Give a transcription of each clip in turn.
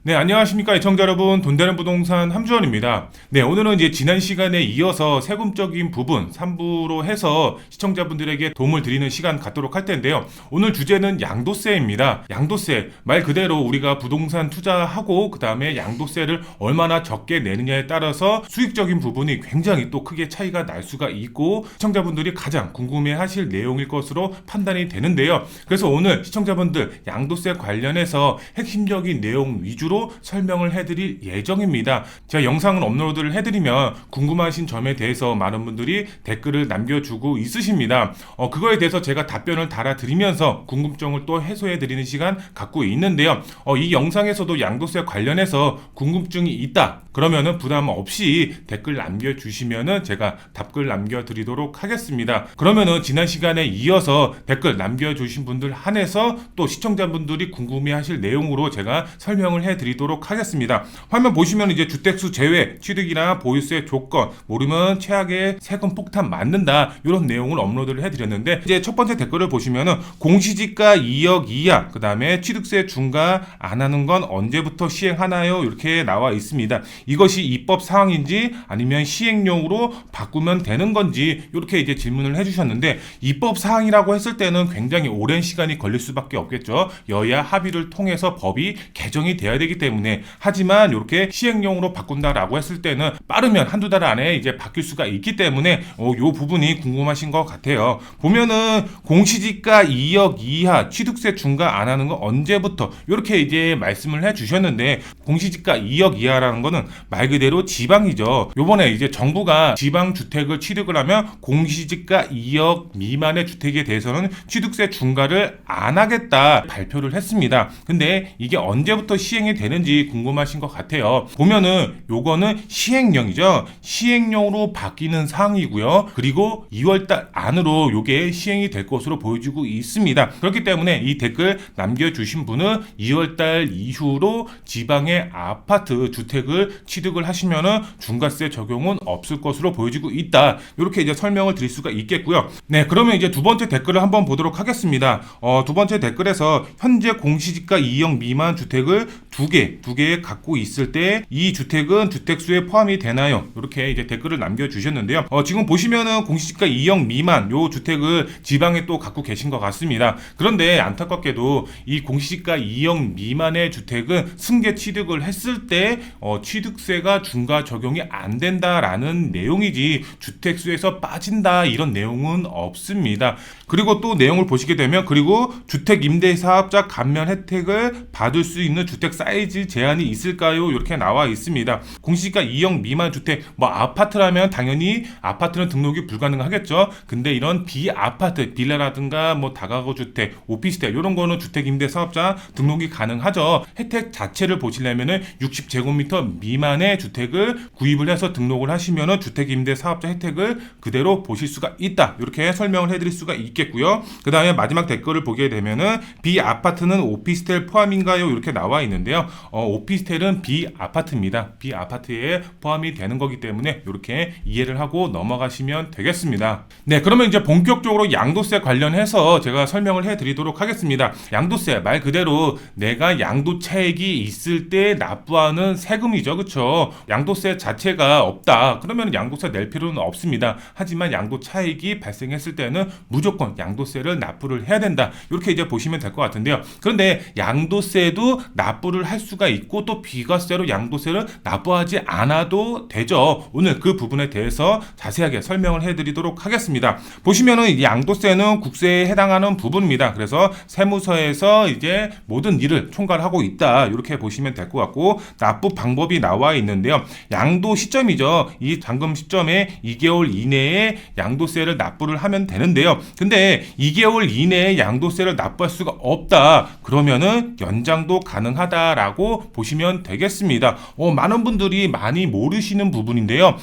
네, 안녕하십니까, 애청자 여러분. 돈 되는 부동산 함주원입니다. 네, 오늘은 이제 지난 시간에 이어서 세금적인 부분 3부로 해서 시청자분들에게 도움을 드리는 시간 갖도록 할 텐데요. 오늘 주제는 양도세입니다. 양도세, 말 그대로 우리가 부동산 투자하고 그 다음에 양도세를 얼마나 적게 내느냐에 따라서 수익적인 부분이 굉장히 또 크게 차이가 날 수가 있고 시청자분들이 가장 궁금해하실 내용일 것으로 판단이 되는데요. 그래서 오늘 시청자분들 양도세 관련해서 핵심적인 내용 위주로 설명을 해드릴 예정입니다. 제가 영상을 업로드를 해드리면 궁금하신 점에 대해서 많은 분들이 댓글을 남겨주고 있으십니다. 그거에 대해서 제가 답변을 달아드리면서 궁금증을 또 해소해드리는 시간 갖고 있는데요. 이 영상에서도 양도세 관련해서 궁금증이 있다. 그러면은 부담 없이 댓글 남겨주시면은 제가 답글 남겨드리도록 하겠습니다. 그러면은 지난 시간에 이어서 댓글 남겨주신 분들 한해서 또 시청자분들이 궁금해하실 내용으로 제가 설명을 해드리도록 하겠습니다. 화면 보시면 이제 주택수 제외, 취득이나 보유세 조건, 모르면 최악의 세금 폭탄 맞는다, 이런 내용을 업로드를 해드렸는데, 이제 첫 번째 댓글을 보시면은 공시지가 2억 이하, 그 다음에 취득세 중과 안 하는 건 언제부터 시행하나요? 이렇게 나와 있습니다. 이것이 입법 사항인지 아니면 시행령으로 바꾸면 되는 건지 이렇게 이제 질문을 해주셨는데, 입법 사항이라고 했을 때는 굉장히 오랜 시간이 걸릴 수밖에 없겠죠. 여야 합의를 통해서 법이 개정이 돼야 되기 때문에. 하지만 이렇게 시행령으로 바꾼다라고 했을 때는 빠르면 한두 달 안에 이제 바뀔 수가 있기 때문에 요 부분이 궁금하신 것 같아요. 보면은 공시지가 2억 이하 취득세 중과 안 하는 건 언제부터 이렇게 이제 말씀을 해주셨는데, 공시지가 2억 이하라는 거는 말 그대로 지방이죠. 요번에 이제 정부가 지방 주택을 취득을 하면 공시지가 2억 미만의 주택에 대해서는 취득세 중과를 안 하겠다 발표를 했습니다. 근데 이게 언제부터 시행이 되는지 궁금하신 것 같아요. 보면은 요거는 시행령이죠. 시행령으로 바뀌는 사항이고요. 그리고 2월달 안으로 요게 시행이 될 것으로 보여지고 있습니다. 그렇기 때문에 이 댓글 남겨주신 분은 2월달 이후로 지방의 아파트 주택을 취득을 하시면은 중과세 적용은 없을 것으로 보여지고 있다. 이렇게 이제 설명을 드릴 수가 있겠고요. 네, 그러면 이제 두 번째 댓글을 한번 보도록 하겠습니다. 두 번째 댓글에서 현재 공시지가 2억 미만 주택을 두 개 갖고 있을 때 이 주택은 주택수에 포함이 되나요? 이렇게 이제 댓글을 남겨주셨는데요. 지금 보시면은 공시지가 2억 미만 요 주택을 지방에 또 갖고 계신 것 같습니다. 그런데 안타깝게도 이 공시지가 2억 미만의 주택은 승계 취득을 했을 때 취득세가 중과 적용이 안 된다라는 내용이지 주택수에서 빠진다 이런 내용은 없습니다. 그리고 또 내용을 보시게 되면, 그리고 주택임대사업자 감면 혜택을 받을 수 있는 주택 사이즈 제한이 있을까요? 이렇게 나와 있습니다. 공시지가 2억 미만 주택, 아파트라면 당연히 아파트는 등록이 불가능하겠죠. 근데 이런 비아파트, 빌라라든가 다가구 주택, 오피스텔 이런 거는 주택임대사업자 등록이 가능하죠. 혜택 자체를 보시려면은 60제곱미터 미만의 주택을 구입을 해서 등록을 하시면은 주택임대사업자 혜택을 그대로 보실 수가 있다. 이렇게 설명을 해드릴 수가 있겠고요. 그 다음에 마지막 댓글을 보게 되면은 비아파트는 오피스텔 포함인가요? 이렇게 나와 있는데요. 오피스텔은 비아파트입니다. 비아파트에 포함이 되는 거기 때문에 이렇게 이해를 하고 넘어가시면 되겠습니다. 네, 그러면 이제 본격적으로 양도세 관련해서 제가 설명을 해드리도록 하겠습니다. 양도세 말 그대로 내가 양도 차익이 있을 때 납부하는 세금이죠. 그쵸? 양도세 자체가 없다 그러면 양도세 낼 필요는 없습니다. 하지만 양도 차익이 발생했을 때는 무조건 양도세를 납부를 해야 된다. 이렇게 이제 보시면 될 것 같은데요. 그런데 양도세도 납부를 할 수가 있고 또 비과세로 양도세를 납부하지 않아도 되죠. 오늘 그 부분에 대해서 자세하게 설명을 해드리도록 하겠습니다. 보시면은 이 양도세는 국세에 해당하는 부분입니다. 그래서 세무서에서 이제 모든 일을 총괄하고 있다. 이렇게 보시면 될 것 같고, 납부 방법이 나와 있는데요. 양도 시점이죠. 이 잔금 시점에 2개월 이내에 양도세를 납부를 하면 되는데요. 근데 2개월 이내에 양도세를 납부할 수가 없다. 그러면은 연장도 가능하다라고 보시면 되겠습니다. 많은 분들이 많이 모르시는 부분인데요.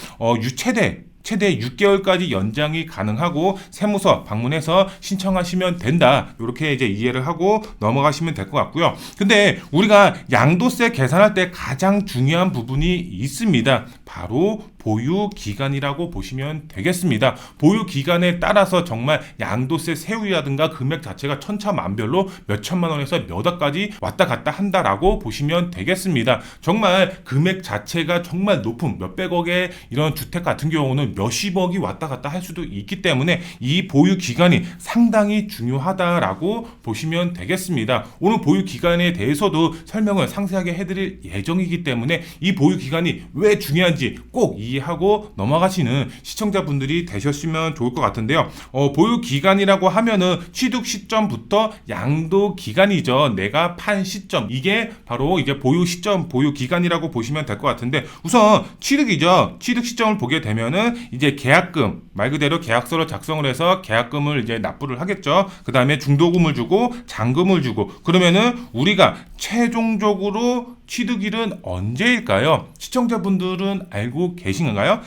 최대 6개월까지 연장이 가능하고 세무서 방문해서 신청하시면 된다. 이렇게 이제 이해를 하고 넘어가시면 될 것 같고요. 근데 우리가 양도세 계산할 때 가장 중요한 부분이 있습니다. 바로 보유 기간이라고 보시면 되겠습니다. 보유 기간에 따라서 정말 양도세 세율이라든가 금액 자체가 천차만별로 몇 천만 원에서 몇 억까지 왔다 갔다 한다라고 보시면 되겠습니다. 정말 금액 자체가 정말 높은 몇백억의 이런 주택 같은 경우는 몇십억이 왔다 갔다 할 수도 있기 때문에 이 보유 기간이 상당히 중요하다라고 보시면 되겠습니다. 오늘 보유 기간에 대해서도 설명을 상세하게 해드릴 예정이기 때문에 이 보유 기간이 왜 중요한지 꼭 이해하고 넘어가시는 시청자분들이 되셨으면 좋을 것 같은데요. 보유 기간이라고 하면은 취득 시점부터 양도 기간이죠. 내가 판 시점, 이게 바로 이제 보유 시점, 보유 기간이라고 보시면 될 것 같은데, 우선 취득이죠. 취득 시점을 보게 되면은 이제 계약금, 말 그대로 계약서를 작성을 해서 계약금을 이제 납부를 하겠죠. 그 다음에 중도금을 주고 잔금을 주고, 그러면은 우리가 최종적으로 취득일은 언제일까요? 시청자분들은 알고 계신가요?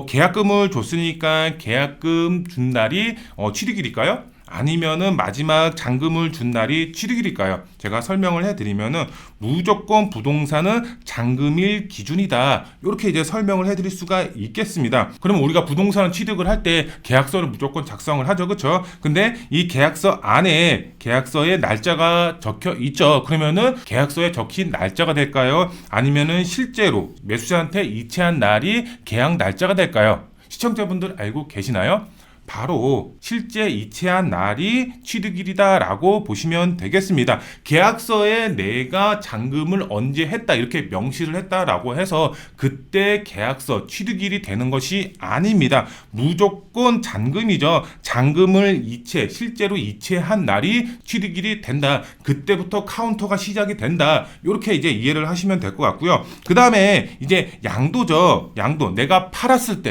계약금을 줬으니까 계약금 준 날이 취득일일까요? 아니면은 마지막 잔금을 준 날이 취득일일까요? 제가 설명을 해드리면은 무조건 부동산은 잔금일 기준이다, 이렇게 이제 설명을 해드릴 수가 있겠습니다. 그러면 우리가 부동산을 취득을 할 때 계약서를 무조건 작성을 하죠, 그렇죠? 근데 이 계약서 안에 계약서에 날짜가 적혀 있죠. 그러면은 계약서에 적힌 날짜가 될까요? 아니면은 실제로 매수자한테 이체한 날이 계약 날짜가 될까요? 시청자분들 알고 계시나요? 바로 실제 이체한 날이 취득일이다라고 보시면 되겠습니다. 계약서에 내가 잔금을 언제 했다 이렇게 명시를 했다라고 해서 그때 계약서 취득일이 되는 것이 아닙니다. 무조건 잔금이죠. 잔금을 실제로 이체한 날이 취득일이 된다. 그때부터 카운터가 시작이 된다. 이렇게 이제 이해를 하시면 될 것 같고요. 그 다음에 이제 양도죠. 양도. 내가 팔았을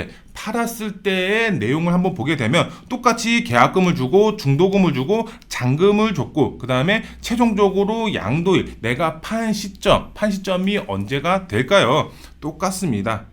때의 내용을 한번 보게 되면 똑같이 계약금을 주고 중도금을 주고 잔금을 줬고, 그 다음에 최종적으로 양도일, 내가 판 시점이 언제가 될까요? 똑같습니다.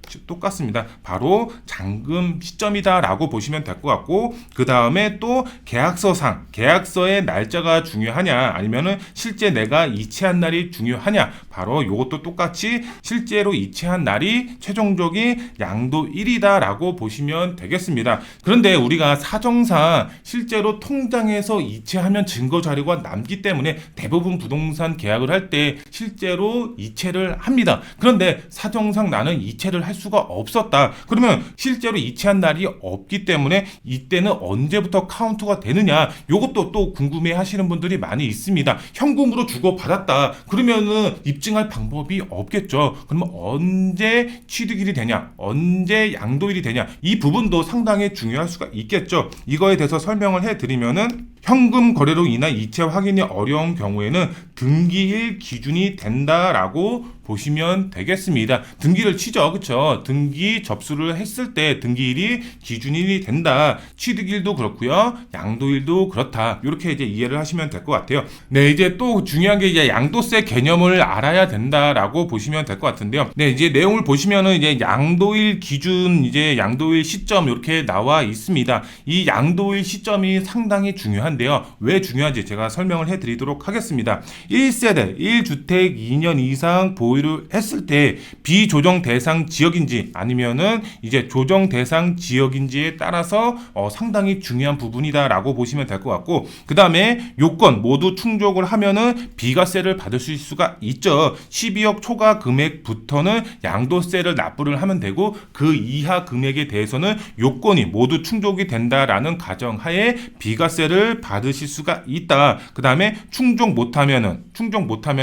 바로 잔금 시점이다라고 보시면 될 것 같고, 그 다음에 또 계약서의 날짜가 중요하냐 아니면은 실제 내가 이체한 날이 중요하냐, 바로 이것도 똑같이 실제로 이체한 날이 최종적인 양도일이다라고 보시면 되겠습니다. 그런데 우리가 사정상 실제로 통장에서 이체하면 증거 자료가 남기 때문에 대부분 부동산 계약을 할 때 실제로 이체를 합니다. 그런데 사정상 나는 이체를 할 수가 없었다. 그러면 실제로 이체한 날이 없기 때문에 이때는 언제부터 카운트가 되느냐, 이것도 또 궁금해 하시는 분들이 많이 있습니다. 현금으로 주고 받았다. 그러면은 입증할 방법이 없겠죠. 그러면 언제 취득일이 되냐, 언제 양도일이 되냐, 이 부분도 상당히 중요할 수가 있겠죠. 이거에 대해서 설명을 해드리면은, 현금 거래로 인한 이체 확인이 어려운 경우에는 등기일 기준이 된다라고 보시면 되겠습니다. 등기를 치죠, 그렇죠? 등기 접수를 했을 때 등기일이 기준일이 된다. 취득일도 그렇고요, 양도일도 그렇다. 이렇게 이제 이해를 하시면 될 것 같아요. 네, 이제 또 중요한 게 이제 양도세 개념을 알아야 된다라고 보시면 될 것 같은데요. 네, 이제 내용을 보시면은 이제 양도일 기준, 이제 양도일 시점 이렇게 나와 있습니다. 이 양도일 시점이 상당히 중요한데요. 왜 중요한지 제가 설명을 해드리도록 하겠습니다. 1세대 1주택 2년 이상 보유를 했을 때 비조정 대상 지역인지 아니면은 이제 조정 대상 지역인지에 따라서 상당히 중요한 부분이다라고 보시면 될 것 같고, 그 다음에 요건 모두 충족을 하면은 비과세를 받을 수 있을 수가 있죠. 12억 초과 금액부터는 양도세를 납부를 하면 되고, 그 이하 금액에 대해서는 요건이 모두 충족이 된다라는 가정하에 비과세를 받으실 수가 있다. 그 다음에 충족 못하면은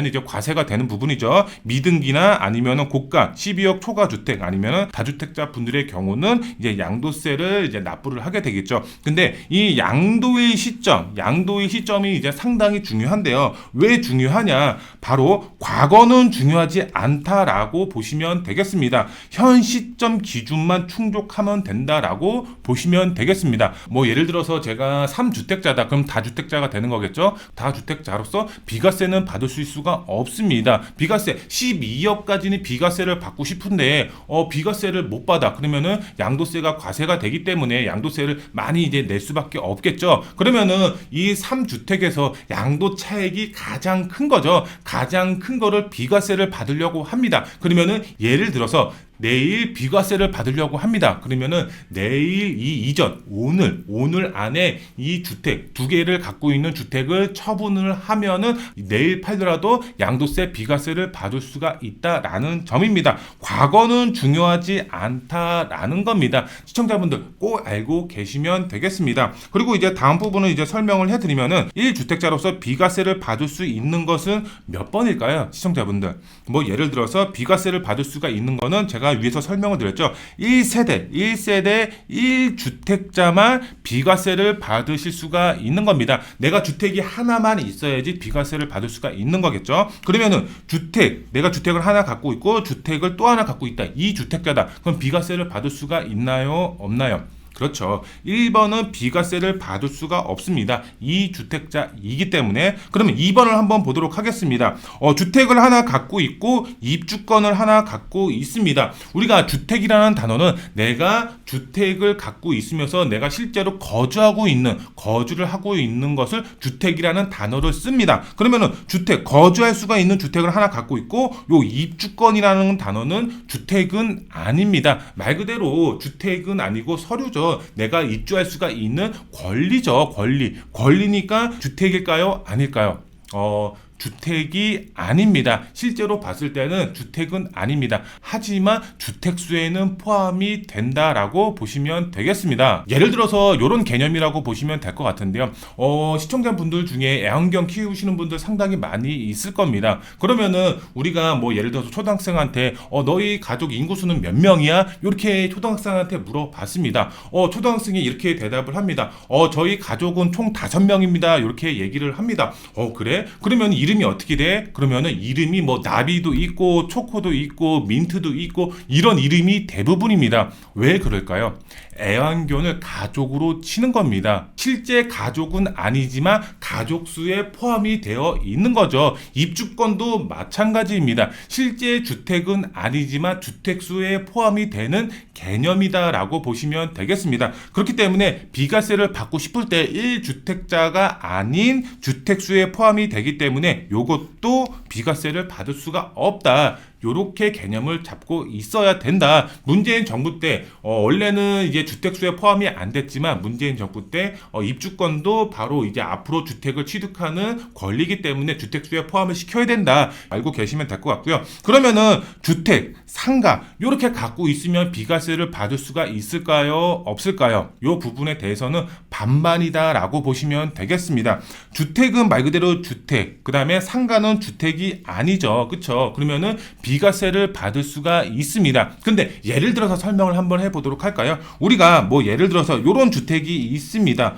이제 과세가 되는 부분이죠. 미등기나 아니면은 고가 12억 초과 주택 아니면은 다주택자 분들의 경우는 이제 양도세를 이제 납부를 하게 되겠죠. 근데 이 양도일 시점이 이제 상당히 중요한데요. 왜 중요하냐? 바로 과거는 중요하지 않다라고 보시면 되겠습니다. 현 시점 기준만 충족하면 된다라고 보시면 되겠습니다. 뭐 예를 들어서 제가 3주택자다. 그럼 다주택자가 되는 거겠죠. 다주택자로서 비과세는 받을 수 있을 수가 없습니다. 비과세 12억까지는 비과세를 받고 싶은데 비과세를 못 받아. 그러면은 양도세가 과세가 되기 때문에 양도세를 많이 이제 낼 수밖에 없겠죠. 그러면은 이 3주택에서 양도 차익이 가장 큰 거죠. 가장 큰 거를 비과세를 받으려고 합니다. 그러면은 예를 들어서 내일 비과세를 받으려고 합니다. 그러면은 내일 이전 오늘 안에 이 주택 두 개를 갖고 있는 주택을 처분을 하면은 내일 팔더라도 양도세 비과세를 받을 수가 있다라는 점입니다. 과거는 중요하지 않다라는 겁니다. 시청자분들 꼭 알고 계시면 되겠습니다. 그리고 이제 다음 부분은 이제 설명을 해드리면은 1주택자로서 비과세를 받을 수 있는 것은 몇 번일까요? 시청자분들 뭐 예를 들어서 비과세를 받을 수가 있는 거는 제가 위에서 설명을 드렸죠. 1세대 1주택자만 비과세를 받으실 수가 있는 겁니다. 내가 주택이 하나만 있어야지 비과세를 받을 수가 있는 거겠죠. 그러면은 내가 주택을 하나 갖고 있고 주택을 또 하나 갖고 있다. 2주택자다. 그럼 비과세를 받을 수가 있나요? 없나요? 그렇죠. 1번은 비과세를 받을 수가 없습니다. 2주택자이기 때문에. 그러면 2번을 한번 보도록 하겠습니다. 주택을 하나 갖고 있고 입주권을 하나 갖고 있습니다. 우리가 주택이라는 단어는 내가 주택을 갖고 있으면서 내가 실제로 거주를 하고 있는 것을 주택이라는 단어를 씁니다. 그러면은 거주할 수가 있는 주택을 하나 갖고 있고 요 입주권이라는 단어는 주택은 아닙니다. 말 그대로 주택은 아니고 서류죠. 내가 입주할 수가 있는 권리죠. 권리니까 주택일까요? 아닐까요? 주택이 아닙니다. 실제로 봤을 때는 주택은 아닙니다. 하지만 주택수에는 포함이 된다라고 보시면 되겠습니다. 예를 들어서 이런 개념이라고 보시면 될 것 같은데요. 시청자분들 중에 애완견 키우시는 분들 상당히 많이 있을 겁니다. 그러면은 우리가 뭐 예를 들어서 초등학생한테 너희 가족 인구수는 몇 명이야? 이렇게 초등학생한테 물어봤습니다. 초등학생이 이렇게 대답을 합니다. 저희 가족은 총 5명입니다. 이렇게 얘기를 합니다. 그래? 그러면 이름이 어떻게 돼? 그러면은 이름이 뭐 나비도 있고 초코도 있고 민트도 있고 이런 이름이 대부분입니다. 왜 그럴까요? 애완견을 가족으로 치는 겁니다. 실제 가족은 아니지만 가족수에 포함이 되어 있는 거죠. 입주권도 마찬가지입니다. 실제 주택은 아니지만 주택수에 포함이 되는 개념이다라고 보시면 되겠습니다. 그렇기 때문에 비과세를 받고 싶을 때 1주택자가 아닌 주택수에 포함이 되기 때문에 요것도 비과세를 받을 수가 없다. 요렇게 개념을 잡고 있어야 된다. 문재인 정부 때 원래는 이제 주택수에 포함이 안 됐지만 문재인 정부 때 입주권도 바로 이제 앞으로 주택을 취득하는 권리이기 때문에 주택수에 포함을 시켜야 된다. 알고 계시면 될 것 같고요. 그러면은 주택, 상가 요렇게 갖고 있으면 비과세를 받을 수가 있을까요? 없을까요? 요 부분에 대해서는 반반이다라고 보시면 되겠습니다. 주택은 말 그대로 주택, 그 다음에 상가는 주택이 아니죠. 그쵸? 그러면은 비과세를 받을 수가 있습니다. 근데 예를 들어서 설명을 한번 해보도록 할까요? 우리가 뭐 예를 들어서 이런 주택이 있습니다.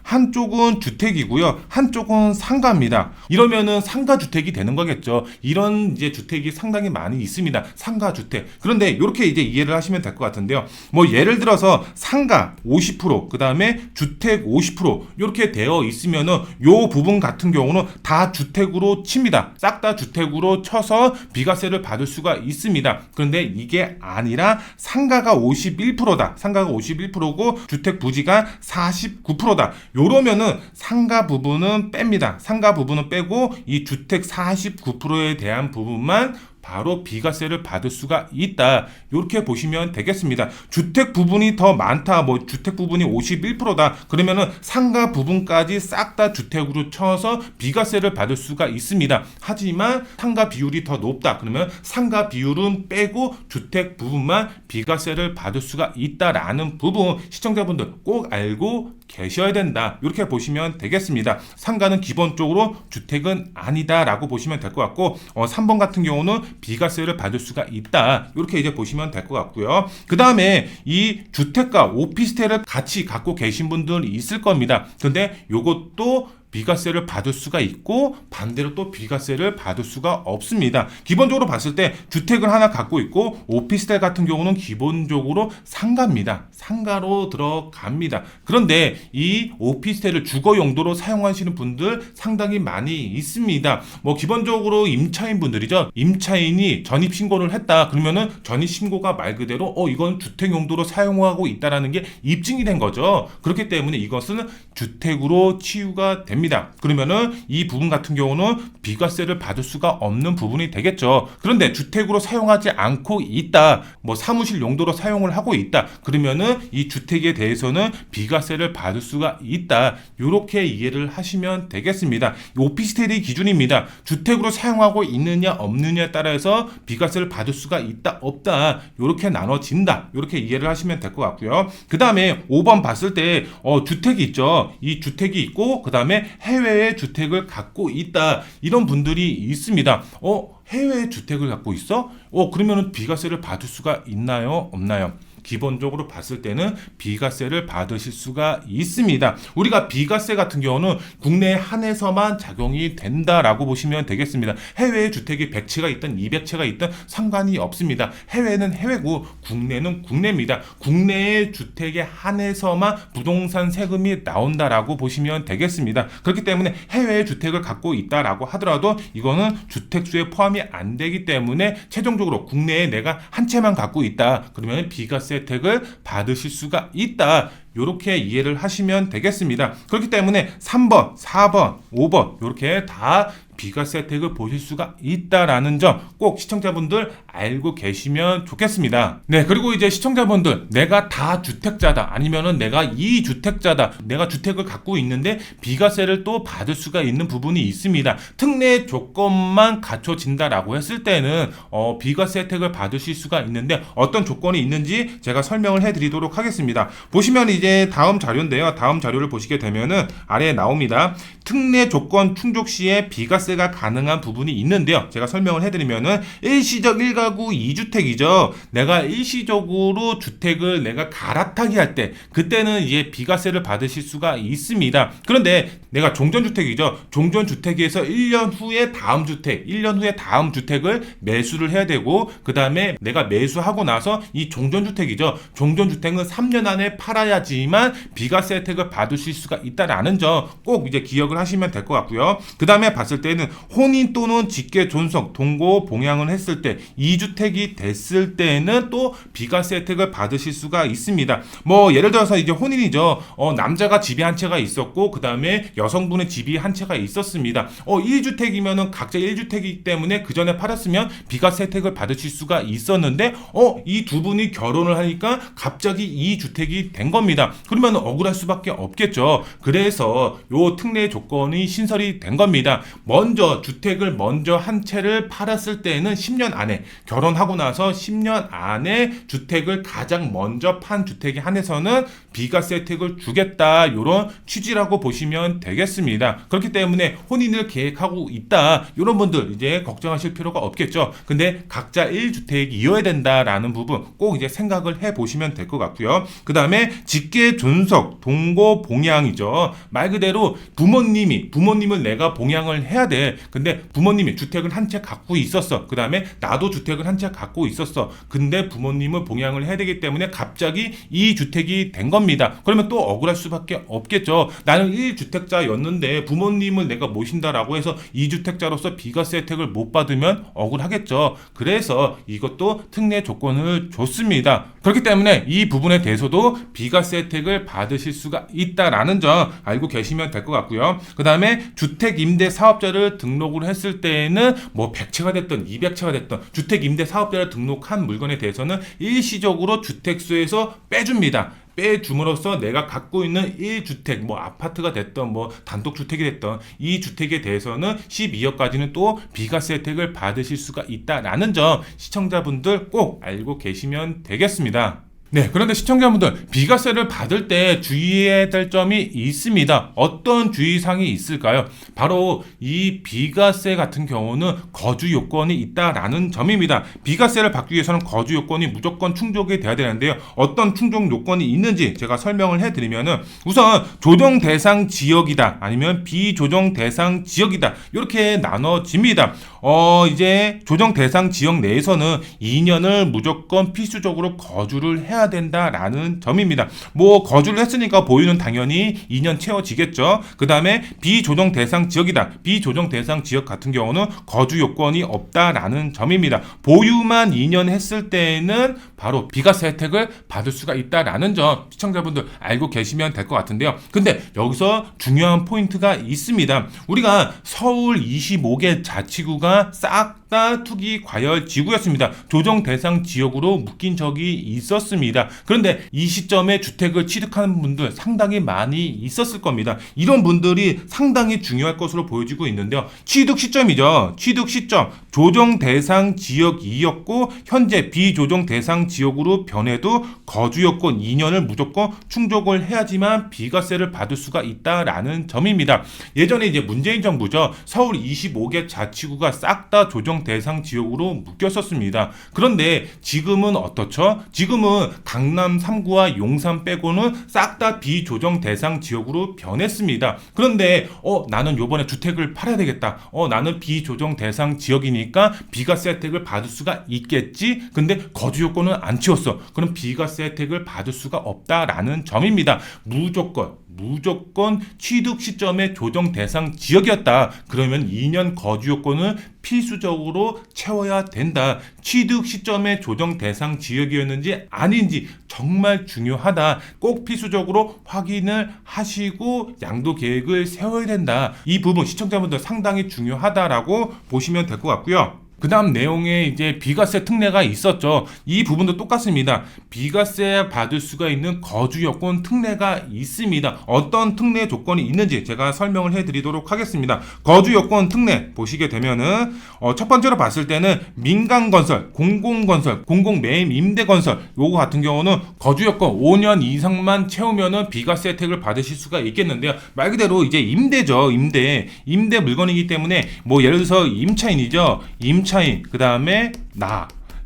한쪽은 주택이고요. 한쪽은 상가입니다. 이러면은 상가주택이 되는 거겠죠. 이런 이제 주택이 상당히 많이 있습니다. 상가주택. 그런데 이렇게 이제 이해를 하시면 될 것 같은데요. 뭐 예를 들어서 상가 50%, 그 다음에 주택 50% 이렇게 되어 있으면은 요 부분 같은 경우는 다 주택으로 칩니다. 싹 다 주택으로 쳐서 비과세를 받을 수가 있습니다. 그런데 이게 아니라 상가가 51%다. 상가가 51%고 주택 부지가 49%다. 요러면은 상가 부분은 뺍니다. 상가 부분은 빼고 이 주택 49%에 대한 부분만 바로 비과세를 받을 수가 있다. 이렇게 보시면 되겠습니다. 주택 부분이 더 많다. 뭐 주택 부분이 51%다. 그러면은 상가 부분까지 싹 다 주택으로 쳐서 비과세를 받을 수가 있습니다. 하지만 상가 비율이 더 높다. 그러면 상가 비율은 빼고 주택 부분만 비과세를 받을 수가 있다라는 부분 시청자분들 꼭 알고 계셔야 된다. 이렇게 보시면 되겠습니다. 상가는 기본적으로 주택은 아니다라고 보시면 될 것 같고 3번 같은 경우는 비과세를 받을 수가 있다. 이렇게 이제 보시면 될 것 같고요. 그 다음에 이 주택과 오피스텔을 같이 갖고 계신 분들이 있을 겁니다. 근데 요것도 비과세를 받을 수가 있고 반대로 또 비과세를 받을 수가 없습니다. 기본적으로 봤을 때 주택을 하나 갖고 있고 오피스텔 같은 경우는 기본적으로 상가입니다. 상가로 들어갑니다. 그런데 이 오피스텔을 주거 용도로 사용하시는 분들 상당히 많이 있습니다. 뭐 기본적으로 임차인 분들이죠. 임차인이 전입 신고를 했다. 그러면은 전입 신고가 말 그대로 이건 주택 용도로 사용하고 있다라는 게 입증이 된 거죠. 그렇기 때문에 이것은 주택으로 치유가 됩니다. 됩니다. 그러면은 이 부분 같은 경우는 비과세를 받을 수가 없는 부분이 되겠죠. 그런데 주택으로 사용하지 않고 있다, 뭐 사무실 용도로 사용을 하고 있다, 그러면은 이 주택에 대해서는 비과세를 받을 수가 있다. 이렇게 이해를 하시면 되겠습니다. 오피스텔의 기준입니다. 주택으로 사용하고 있느냐 없느냐에 따라서 비과세를 받을 수가 있다 없다, 이렇게 나눠진다. 이렇게 이해를 하시면 될 것 같고요. 그 다음에 5번 봤을 때 주택이 있죠. 이 주택이 있고 그 다음에 해외에 주택을 갖고 있다, 이런 분들이 있습니다. 해외에 주택을 갖고 있어? 그러면 비과세를 받을 수가 있나요 없나요? 기본적으로 봤을 때는 비과세를 받으실 수가 있습니다. 우리가 비과세 같은 경우는 국내에 한해서만 작용이 된다라고 보시면 되겠습니다. 해외에 주택이 100채가 있든 200채가 있든 상관이 없습니다. 해외는 해외고 국내는 국내입니다. 국내의 주택에 한해서만 부동산 세금이 나온다라고 보시면 되겠습니다. 그렇기 때문에 해외에 주택을 갖고 있다라고 하더라도 이거는 주택수에 포함이 안 되기 때문에 최종적으로 국내에 내가 한 채만 갖고 있다, 그러면 비과세 혜택을 받으실 수가 있다. 이렇게 이해를 하시면 되겠습니다. 그렇기 때문에 3번, 4번, 5번 이렇게 다 비과세 혜택을 보실 수가 있다라는 점 꼭 시청자분들 알고 계시면 좋겠습니다. 네, 그리고 이제 시청자분들, 내가 다 주택자다, 아니면은 내가 2주택자다, 내가 주택을 갖고 있는데 비과세를 또 받을 수가 있는 부분이 있습니다. 특례 조건만 갖춰진다라고 했을 때는 비과세 혜택을 받으실 수가 있는데 어떤 조건이 있는지 제가 설명을 해드리도록 하겠습니다. 보시면 이제 다음 자료인데요. 다음 자료를 보시게 되면은 아래에 나옵니다. 특례 조건 충족 시에 비과세가 가능한 부분이 있는데요. 제가 설명을 해드리면은 일시적 1가구 2주택이죠. 내가 일시적으로 주택을 내가 갈아타기 할 때 그때는 이제 비과세를 받으실 수가 있습니다. 그런데 내가 종전주택이죠. 종전주택에서 1년 후에 다음 주택, 1년 후에 다음 주택을 매수를 해야 되고 그 다음에 내가 매수하고 나서 이 종전주택이죠. 종전주택은 3년 안에 팔아야지만 비과세 혜택을 받으실 수가 있다라는 점 꼭 이제 기억을 하시면 될 것 같고요. 그 다음에 봤을 때는 혼인 또는 직계 존속, 동거 봉양을 했을 때 2주택이 됐을 때는 또 비과세 혜택을 받으실 수가 있습니다. 뭐 예를 들어서 이제 혼인이죠. 남자가 집이 한 채가 있었고 그 다음에 여성분의 집이 한 채가 있었습니다. 1주택이면은 각자 1주택이기 때문에 그 전에 팔았으면 비과세 혜택을 받으실 수가 있었는데 이 두 분이 결혼을 하니까 갑자기 2주택이 된 겁니다. 그러면 억울할 수밖에 없겠죠. 그래서 요 특례 조건이 신설이 된 겁니다. 먼저 주택을 먼저 한 채를 팔았을 때는 10년 안에, 결혼하고 나서 10년 안에 주택을 가장 먼저 판 주택에 한해서는 비과세 혜택을 주겠다, 이런 취지라고 보시면 되겠습니다. 그렇기 때문에 혼인을 계획하고 있다, 이런 분들 이제 걱정하실 필요가 없겠죠. 근데 각자 1주택이어야 된다라는 부분 꼭 이제 생각을 해 보시면 될 것 같고요. 그 다음에 직계 존속, 동거 봉양이죠. 말 그대로 부모님을 내가 봉양을 해야 돼. 근데 부모님이 주택을 한 채 갖고 있었어. 그 다음에 나도 주택을 한 채 갖고 있었어. 근데 부모님을 봉양을 해야 되기 때문에 갑자기 2주택이 된 겁니다. 그러면 또 억울할 수밖에 없겠죠. 나는 1주택자였는데 부모님을 내가 모신다라고 해서 2주택자로서 비과세 혜택을 못 받으면 억울하겠죠. 그래서 이것도 특례 조건을 줬습니다. 그렇기 때문에 이 부분에 대해서도 비과세 혜택을 받으실 수가 있다라는 점 알고 계시면 될 것 같고요. 그 다음에 주택임대사업자를 등록을 했을 때에는 뭐 100채가 됐든 200채가 됐든 주택임대사업자를 등록한 물건에 대해서는 일시적으로 주택수에서 빼줍니다. 빼줌으로써 내가 갖고 있는 1주택, 뭐 아파트가 됐던 뭐 단독주택이 됐던 이 주택에 대해서는 12억까지는 또 비과세 혜택을 받으실 수가 있다라는 점 시청자분들 꼭 알고 계시면 되겠습니다. 네, 그런데 시청자분들, 비과세를 받을 때 주의해야 될 점이 있습니다. 어떤 주의사항이 있을까요? 바로 이 비과세 같은 경우는 거주 요건이 있다라는 점입니다. 비과세를 받기 위해서는 거주 요건이 무조건 충족이 돼야 되는데요. 어떤 충족 요건이 있는지 제가 설명을 해드리면은, 우선 조정 대상 지역이다, 아니면 비조정 대상 지역이다, 이렇게 나눠집니다. 이제 조정 대상 지역 내에서는 2년을 무조건 필수적으로 거주를 해야 된다라는 점입니다. 뭐 거주를 했으니까 보유는 당연히 2년 채워지겠죠. 그 다음에 비조정 대상 지역이다. 비조정 대상 지역 같은 경우는 거주 요건이 없다라는 점입니다. 보유만 2년 했을 때에는 바로 비과세 혜택을 받을 수가 있다라는 점 시청자분들 알고 계시면 될 것 같은데요. 근데 여기서 중요한 포인트가 있습니다. 우리가 서울 25개 자치구가 싹 다 투기 과열 지구였습니다. 조정 대상 지역으로 묶인 적이 있었습니다. 그런데 이 시점에 주택을 취득하는 분들 상당히 많이 있었을 겁니다. 이런 분들이 상당히 중요할 것으로 보여지고 있는데요. 취득 시점이죠. 취득 시점. 조정 대상 지역이었고 현재 비조정 대상 지역으로 변해도 거주 요건 2년을 무조건 충족을 해야지만 비과세를 받을 수가 있다라는 점입니다. 예전에 이제 문재인 정부죠. 서울 25개 자치구가 싹 다 조정 대상 지역으로 묶였었습니다. 그런데 지금은 어떻죠? 지금은 강남 3구와 용산 빼고는 싹 다 비조정 대상 지역으로 변했습니다. 그런데 나는 요번에 주택을 팔아야 되겠다. 나는 비조정 대상 지역이니까 비과세 혜택을 받을 수가 있겠지. 근데 거주 요건은 안 채웠어. 그럼 비과세 혜택을 받을 수가 없다라는 점입니다. 무조건 취득 시점에 조정 대상 지역이었다. 그러면 2년 거주 요건을 필수적으로 채워야 된다. 취득 시점에 조정 대상 지역이었는지 아닌지 정말 중요하다. 꼭 필수적으로 확인을 하시고 양도 계획을 세워야 된다. 이 부분 시청자분들 상당히 중요하다라고 보시면 될 것 같고요. 그 다음 내용에 이제 비과세 특례가 있었죠. 이 부분도 똑같습니다. 비과세 받을 수가 있는 거주 여건 특례가 있습니다. 어떤 특례 조건이 있는지 제가 설명을 해드리도록 하겠습니다. 거주 여건 특례 보시게 되면은 첫 번째로 봤을 때는 민간건설, 공공건설, 공공매입 임대건설 요거 같은 경우는 거주 여건 5년 이상만 채우면은 비과세 혜택을 받으실 수가 있겠는데요. 말 그대로 이제 임대죠. 임대 물건이기 때문에 뭐 예를 들어서 임차인이죠. 임차인, 그 다음에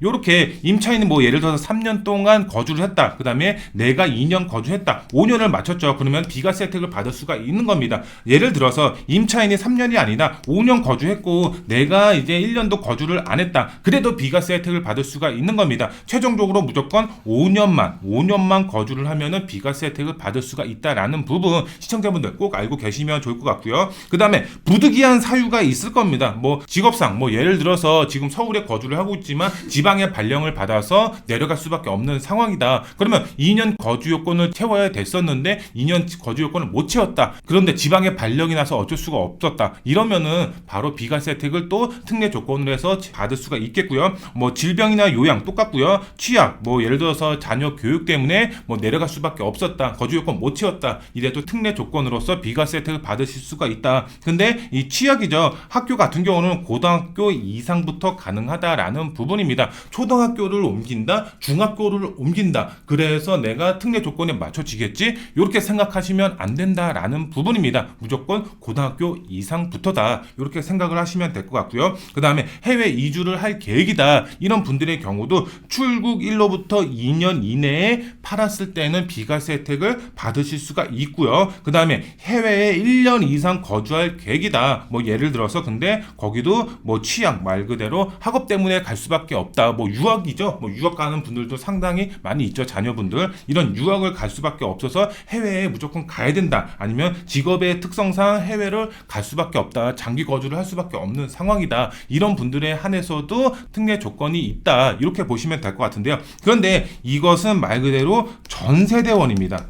요렇게 임차인은 뭐 예를 들어서 3년 동안 거주를 했다. 그 다음에 내가 2년 거주했다. 5년을 맞췄죠. 그러면 비과세 혜택을 받을 수가 있는 겁니다. 예를 들어서 임차인이 3년이 아니라 5년 거주했고 내가 이제 1년도 거주를 안 했다. 그래도 비과세 혜택을 받을 수가 있는 겁니다. 최종적으로 무조건 5년만 거주를 하면은 비과세 혜택을 받을 수가 있다라는 부분 시청자분들 꼭 알고 계시면 좋을 것 같고요. 그 다음에 부득이한 사유가 있을 겁니다. 뭐 직업상 뭐 예를 들어서 지금 서울에 거주를 하고 있지만 지방의 발령을 받아서 내려갈 수밖에 없는 상황이다. 그러면 2년 거주 요건을 채워야 됐었는데 2년 거주 요건을 못 채웠다. 그런데 지방의 발령이 나서 어쩔 수가 없었다. 이러면은 바로 비과세 혜택을 또 특례 조건으로 해서 받을 수가 있겠고요. 뭐 질병이나 요양 똑같고요. 취약 뭐 예를 들어서 자녀 교육 때문에 뭐 내려갈 수밖에 없었다. 거주 요건 못 채웠다. 이래도 특례 조건으로서 비과세 혜택을 받으실 수가 있다. 근데 이 취약이죠. 학교 같은 경우는 고등학교 이상부터 가능하다라는 부분입니다. 초등학교를 옮긴다, 중학교를 옮긴다. 그래서 내가 특례 조건에 맞춰지겠지? 이렇게 생각하시면 안 된다라는 부분입니다. 무조건 고등학교 이상부터다. 이렇게 생각을 하시면 될 것 같고요. 그 다음에 해외 이주를 할 계획이다. 이런 분들의 경우도 출국 일로부터 2년 이내에 팔았을 때는 비과세 혜택을 받으실 수가 있고요. 그 다음에 해외에 1년 이상 거주할 계획이다. 뭐 예를 들어서 근데 거기도 뭐 취약 말 그대로 학업 때문에 갈 수밖에 없다. 뭐 유학이죠. 뭐 유학 가는 분들도 상당히 많이 있죠. 자녀분들. 이런 유학을 갈 수밖에 없어서 해외에 무조건 가야 된다. 아니면 직업의 특성상 해외를 갈 수밖에 없다. 장기 거주를 할 수밖에 없는 상황이다. 이런 분들에 한해서도 특례 조건이 있다. 이렇게 보시면 될 것 같은데요. 그런데 이것은 말 그대로 전 세대원입니다.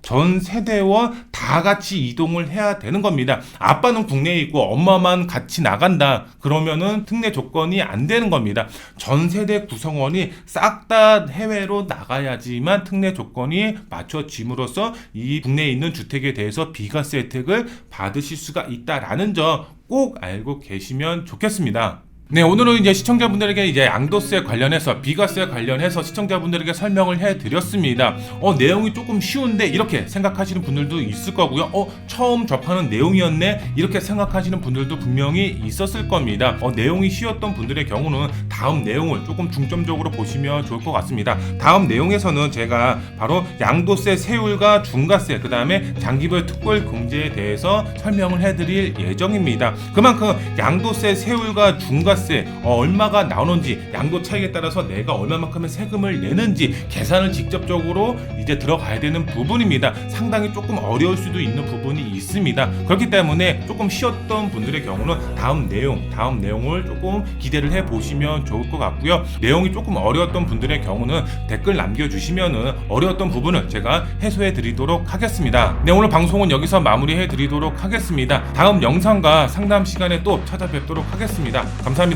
전 세대원 다 같이 이동을 해야 되는 겁니다. 아빠는 국내에 있고 엄마만 같이 나간다. 그러면은 특례 조건이 안 되는 겁니다. 전 세대 구성원이 싹 다 해외로 나가야지만 특례 조건이 맞춰짐으로써 이 국내에 있는 주택에 대해서 비과세 혜택을 받으실 수가 있다라는 점 꼭 알고 계시면 좋겠습니다. 네, 오늘은 이제 시청자분들에게 이제 양도세 관련해서 비과세 관련해서 시청자분들에게 설명을 해드렸습니다. 내용이 조금 쉬운데 이렇게 생각하시는 분들도 있을 거고요. 처음 접하는 내용이었네 이렇게 생각하시는 분들도 분명히 있었을 겁니다. 내용이 쉬웠던 분들의 경우는 다음 내용을 조금 중점적으로 보시면 좋을 것 같습니다. 다음 내용에서는 제가 바로 양도세 세율과 중과세 그 다음에 장기별 특별공제에 대해서 설명을 해드릴 예정입니다. 그만큼 양도세 세율과 중과세 얼마가 나오는지 양도 차익에 따라서 내가 얼마만큼의 세금을 내는지 계산을 직접적으로 이제 들어가야 되는 부분입니다. 상당히 조금 어려울 수도 있는 부분이 있습니다. 그렇기 때문에 조금 쉬웠던 분들의 경우는 다음 내용을 조금 기대를 해 보시면 좋을 것 같고요. 내용이 조금 어려웠던 분들의 경우는 댓글 남겨주시면은 어려웠던 부분을 제가 해소해 드리도록 하겠습니다. 네, 오늘 방송은 여기서 마무리해 드리도록 하겠습니다. 다음 영상과 상담 시간에 또 찾아뵙도록 하겠습니다. 감사합니다.